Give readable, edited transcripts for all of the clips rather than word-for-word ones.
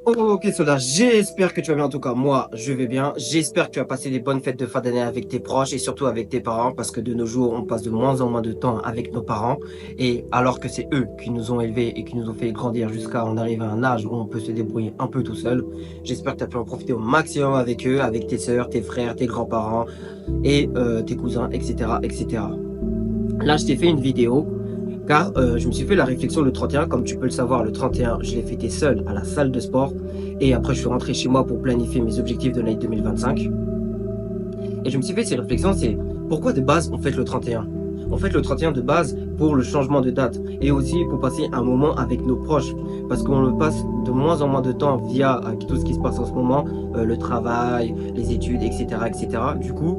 Ok, Soda, j'espère que tu vas bien. En tout cas, moi, je vais bien. J'espère que tu as passé des bonnes fêtes de fin d'année avec tes proches et surtout avec tes parents parce que de nos jours, on passe de moins en moins de temps avec nos parents. Et alors que c'est eux qui nous ont élevés et qui nous ont fait grandir jusqu'à on arrive à un âge où on peut se débrouiller un peu tout seul, j'espère que tu as pu en profiter au maximum avec eux, avec tes sœurs, tes frères, tes grands-parents et tes cousins, etc., etc. Là, je t'ai fait une vidéo car je me suis fait la réflexion le 31. Comme tu peux le savoir, le 31, je l'ai fêté seul à la salle de sport. Et après, je suis rentré chez moi pour planifier mes objectifs de l'année 2025. Et je me suis fait ces réflexions, c'est pourquoi de base on fête le 31? On fête le 31 de base pour le changement de date et aussi pour passer un moment avec nos proches. Parce qu'on le passe de moins en moins de temps via tout ce qui se passe en ce moment, le travail, les études, etc., etc. Du coup,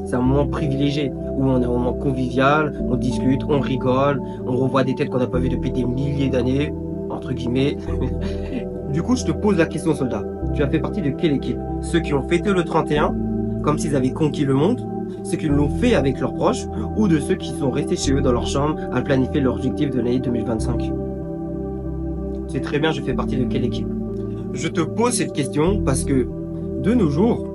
c'est un moment privilégié où on est un moment convivial, on discute, on rigole, on revoit des têtes qu'on n'a pas vues depuis des milliers d'années, entre guillemets. Du coup, je te pose la question, soldat. Tu as fait partie de quelle équipe? Ceux qui ont fêté le 31, comme s'ils avaient conquis le monde, ceux qui l'ont fait avec leurs proches, ou de ceux qui sont restés chez eux dans leur chambre à planifier leur objectif de l'année 2025? C'est très bien, je fais partie de quelle équipe? Je te pose cette question parce que, de nos jours,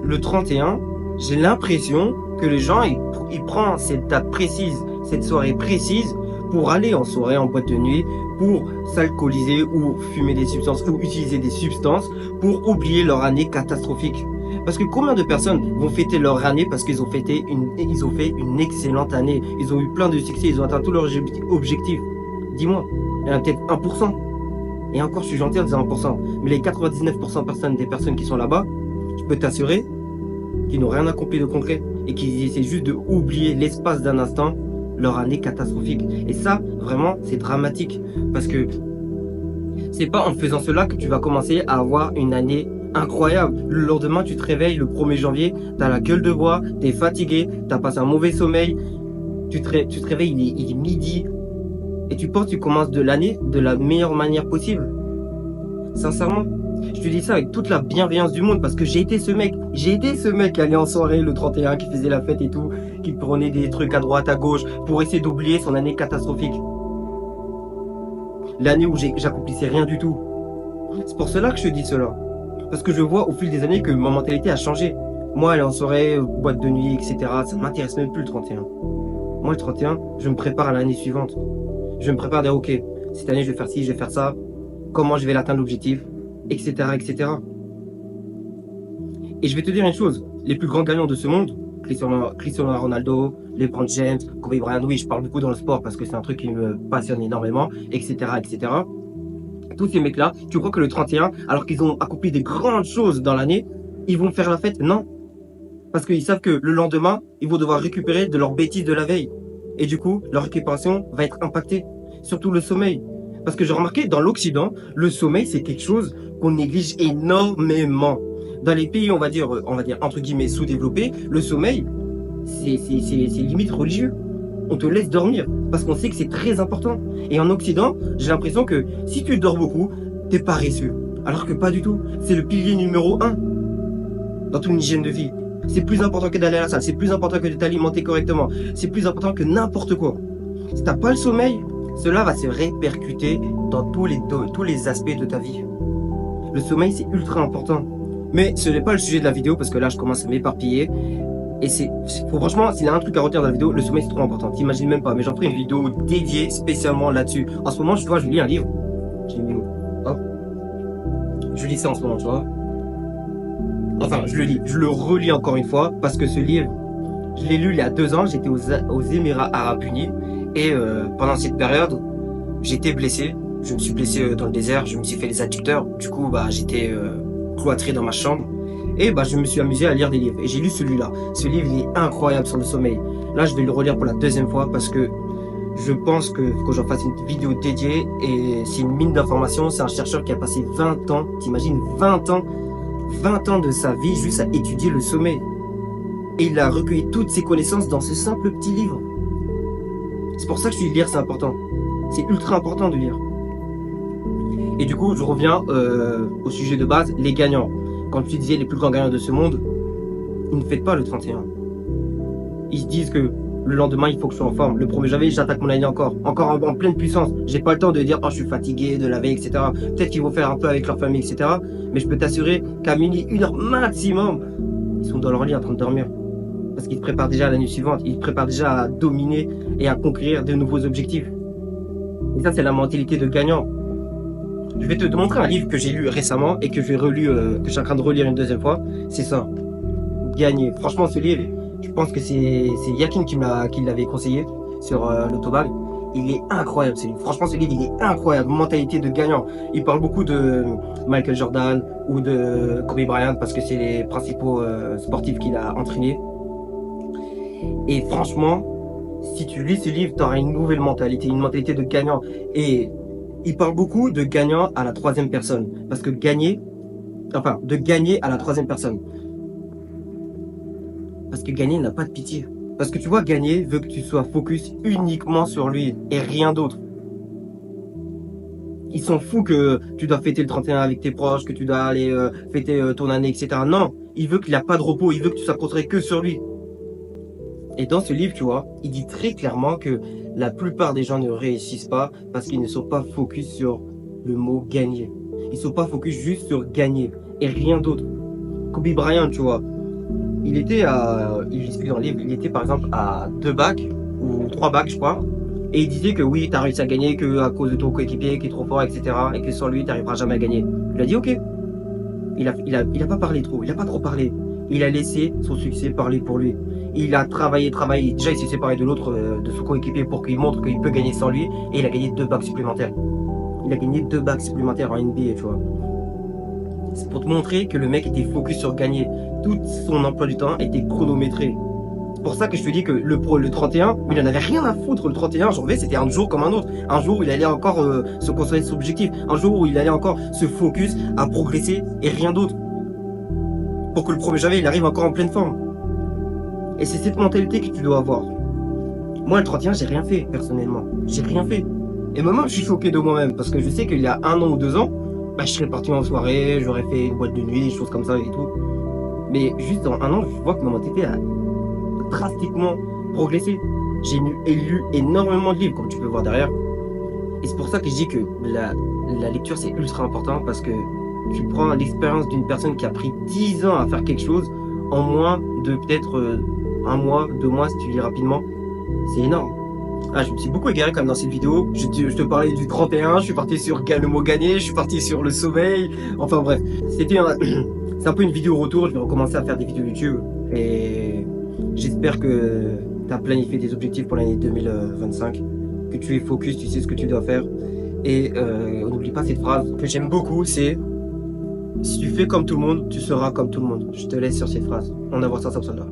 le 31, j'ai l'impression que les gens, ils prennent cette date précise, cette soirée précise, pour aller en soirée, en boîte de nuit, pour s'alcooliser ou fumer des substances ou utiliser des substances pour oublier leur année catastrophique. Parce que combien de personnes vont fêter leur année parce qu'ils ont ils ont fait une excellente année, ils ont eu plein de succès, ils ont atteint tous leurs objectifs. Dis-moi, il y en a peut-être 1%. Et encore, je suis gentil en disant 1%. Mais les 99% des personnes qui sont là-bas, je peux t'assurer qui n'ont rien accompli de concret et qui essaient juste de oublier l'espace d'un instant leur année catastrophique. Et ça, vraiment, c'est dramatique parce que c'est pas en faisant cela que tu vas commencer à avoir une année incroyable. Le lendemain, tu te réveilles le 1er janvier, t'as la gueule de bois, t'es fatigué, t'as passé un mauvais sommeil, tu te réveilles, il est midi et tu penses que tu commences de l'année de la meilleure manière possible. Sincèrement. Je te dis ça avec toute la bienveillance du monde parce que j'ai été ce mec. J'ai été ce mec qui allait en soirée le 31, qui faisait la fête et tout, qui prenait des trucs à droite, à gauche pour essayer d'oublier son année catastrophique. L'année où j'accomplissais rien du tout. C'est pour cela que je te dis cela. Parce que je vois au fil des années que ma mentalité a changé. Moi, aller en soirée, boîte de nuit, etc., ça m'intéresse même plus le 31. Moi, le 31, je me prépare à l'année suivante. Je me prépare à dire, ok, cette année, je vais faire ci, je vais faire ça. Comment je vais l'atteindre l'objectif, etc., etc. Et je vais te dire une chose, les plus grands gagnants de ce monde, Cristiano Ronaldo, LeBron James, Kobe Bryant, oui, je parle beaucoup dans le sport parce que c'est un truc qui me passionne énormément, etc., etc. Tous ces mecs-là, tu crois que le 31, alors qu'ils ont accompli des grandes choses dans l'année, ils vont faire la fête? Non. Parce qu'ils savent que le lendemain, ils vont devoir récupérer de leurs bêtises de la veille. Et du coup, leur récupération va être impactée. Surtout le sommeil. Parce que j'ai remarqué, dans l'Occident, le sommeil, c'est quelque chose qu'on néglige énormément. Dans les pays, on va dire entre guillemets sous-développés, le sommeil, c'est limite religieux. On te laisse dormir parce qu'on sait que c'est très important. Et en Occident, j'ai l'impression que si tu dors beaucoup, t'es paresseux. Alors que pas du tout. C'est le pilier numéro 1 dans toute une hygiène de vie. C'est plus important que d'aller à la salle, c'est plus important que de t'alimenter correctement, c'est plus important que n'importe quoi. Si t'as pas le sommeil, cela va se répercuter dans tous les aspects de ta vie. Le sommeil, c'est ultra important. Mais ce n'est pas le sujet de la vidéo parce que là, je commence à m'éparpiller. Et franchement, s'il y a un truc à retenir dans la vidéo, le sommeil, c'est trop important. T'imagines même pas, mais j'en ferai une vidéo dédiée spécialement là-dessus. En ce moment, je lis un livre. Hop. Je lis ça en ce moment, tu vois. Enfin, je le lis, je le relis encore une fois parce que ce livre, je l'ai lu il y a 2 ans, j'étais aux Émirats Arabes Unis et pendant cette période, j'étais blessé. Je me suis blessé dans le désert, je me suis fait les adducteurs. Du coup, j'étais cloîtré dans ma chambre et je me suis amusé à lire des livres. Et j'ai lu celui-là. Ce livre, il est incroyable sur le sommeil. Là, je vais le relire pour la 2e fois parce que je pense que faut que j'en fasse une vidéo dédiée et c'est une mine d'informations. C'est un chercheur qui a passé 20 ans, t'imagines 20 ans de sa vie juste à étudier le sommeil. Et il a recueilli toutes ses connaissances dans ce simple petit livre. C'est pour ça que je dis lire, c'est important. C'est ultra important de lire. Et du coup, je reviens au sujet de base, les gagnants. Quand tu disais les plus grands gagnants de ce monde, ils ne fêtent pas le 31. Ils se disent que Le lendemain, il faut que je sois en forme. Le 1er janvier, j'attaque mon année encore en pleine puissance. J'ai pas le temps de dire, oh, je suis fatigué de la veille, etc. Peut-être qu'ils vont faire un peu avec leur famille, etc. Mais je peux t'assurer qu'à minuit, 1 heure maximum, ils sont dans leur lit en train de dormir. Parce qu'ils se préparent déjà à la nuit suivante. Ils se préparent déjà à dominer et à conquérir de nouveaux objectifs. Et ça, c'est la mentalité de gagnant. Je vais te montrer un livre que j'ai lu récemment et que j'ai relu, que je suis en train de relire une deuxième fois. C'est ça. Gagner. Franchement, ce livre, je pense que c'est Yakin qui l'avait conseillé sur l'autobag. Il est incroyable, ce livre. Franchement, ce livre, il est incroyable. Mentalité de gagnant. Il parle beaucoup de Michael Jordan ou de Kobe Bryant parce que c'est les principaux sportifs qu'il a entraînés. Et franchement, si tu lis ce livre, tu auras une nouvelle mentalité, une mentalité de gagnant. Et il parle beaucoup de gagnant à la 3e personne. Parce que de gagner à la 3e personne. Parce que gagner n'a pas de pitié. Parce que tu vois, gagner veut que tu sois focus uniquement sur lui et rien d'autre. Ils s'en foutent que tu dois fêter le 31 avec tes proches, que tu dois aller fêter ton année, etc. Non, il veut qu'il n'y a pas de repos, il veut que tu sois concentré que sur lui. Et dans ce livre, tu vois, il dit très clairement que la plupart des gens ne réussissent pas parce qu'ils ne sont pas focus sur le mot gagner. Ils ne sont pas focus juste sur gagner et rien d'autre. Kobe Bryant, tu vois, il explique dans le livre, il était par exemple à 2 bacs ou 3 bacs, je crois. Et il disait que oui, tu as réussi à gagner que à cause de ton coéquipier qui est trop fort, etc. Et que sans lui, tu n'arriveras jamais à gagner. Il a dit ok. Il a pas parlé trop, il a pas trop parlé. Il a laissé son succès parler pour lui. Il a travaillé. Déjà, il s'est séparé de l'autre, de son coéquipier pour qu'il montre qu'il peut gagner sans lui. Et il a gagné 2 bacs supplémentaires. Il a gagné 2 bacs supplémentaires en NBA, tu vois. C'est pour te montrer que le mec était focus sur gagner. Tout son emploi du temps était chronométré. C'est pour ça que je te dis que le 31, il en avait rien à foutre. Le 31 janvier, c'était un jour comme un autre. Un jour où il allait encore se concentrer sur son objectif. Un jour où il allait encore se focus à progresser et rien d'autre. Pour que le 1er janvier, il arrive encore en pleine forme. Et c'est cette mentalité que tu dois avoir. Moi, le 31, j'ai rien fait, personnellement. J'ai rien fait. Et moi-même, je suis choqué de moi-même. Parce que je sais qu'il y a 1 an ou 2 ans, je serais parti en soirée, j'aurais fait une boîte de nuit, des choses comme ça et tout. Mais juste en 1 an, je vois que ma mentalité a drastiquement progressé. J'ai lu énormément de livres, comme tu peux voir derrière. Et c'est pour ça que je dis que la lecture, c'est ultra important parce que tu prends l'expérience d'une personne qui a pris 10 ans à faire quelque chose en moins de peut-être 1 mois, 2 mois si tu lis rapidement. C'est énorme. Je me suis beaucoup égaré comme dans cette vidéo. Je te parlais du 31, je suis parti sur le mot gagner, je suis parti sur le sommeil. Enfin bref, c'est un peu une vidéo retour. Je vais recommencer à faire des vidéos YouTube. Et j'espère que tu as planifié des objectifs pour l'année 2025. Que tu es focus, tu sais ce que tu dois faire. Et n'oublie pas cette phrase que j'aime beaucoup, c'est si tu fais comme tout le monde, tu seras comme tout le monde. Je te laisse sur cette phrase. On avance ensemble, soldat.